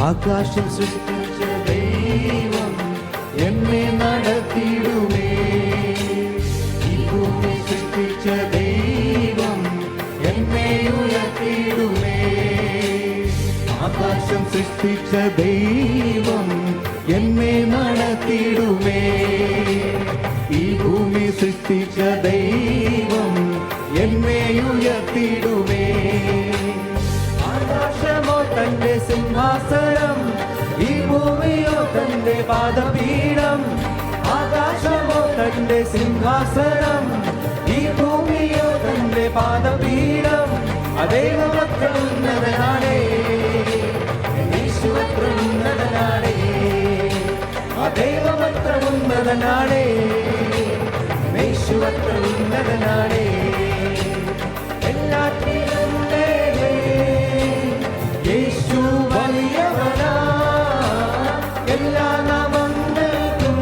ആകാശം സൃഷ്ടിച്ച ദൈവം എന്നെ നടത്തിയിടുമേ. ഈ ഭൂമി സൃഷ്ടിച്ച ദൈവം എന്നെ ഉയർത്തിയിടുമേ. ആകാശം സൃഷ്ടിച്ച ദൈവം എന്നെ നടത്തിയിടുമേ. ഈ ഭൂമി സൃഷ്ടിച്ച ദൈവം എന്നെ ഉയർത്തിയിടുമേ. ആകാശമോ തന്റെ സിംഹാസനം, ഈ ഭൂമിയോ തന്റെ പാദപീഠം. ആകാശമോ തന്റെ സിംഹാസനം, ഈ ഭൂമിയോ തന്റെ പാദപീഠം. അദ്ദേഹമത്ര ഉന്നതനാണേ, യേശുവത്ര ഉന്നതനാണേ. അദ്ദേഹമത്ര ഉന്നതനാണേ, യേശുവത്ര ഉന്നതനാണേ. എല്ലാത്തിനും മേലെ യേശു വലിയവനാ. എല്ലാ നാമങ്ങൾക്കും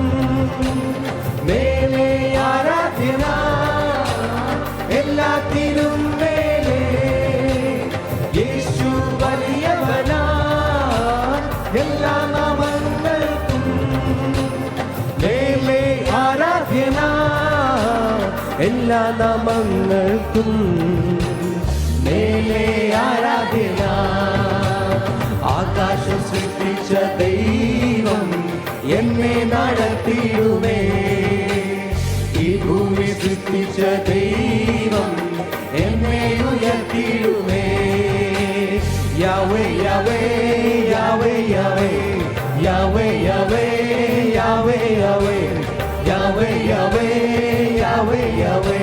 മേലെ ആരാധ്യനാ. എല്ലാത്തിനും മേലെ യേശു വലിയവനാ. എല്ലാ നാമങ്ങൾക്കും മേലെ ആരാധ്യനാ. എല്ലാ നാമങ്ങൾക്കും മേലെ ആരാധ്യനാ. ആകാശം സൃഷ്ടിച്ച ദൈവം എന്നെ നടത്തിയിടുമേ. ഈ ഭൂമി സൃഷ്ടിച്ച ദൈവം എന്നെ ഉയർത്തിയിടുമേ. Yahweh Yahweh Yahweh Yahweh Yahweh Yahweh Yahweh Yahweh Yahweh Yahweh Yahweh Yahweh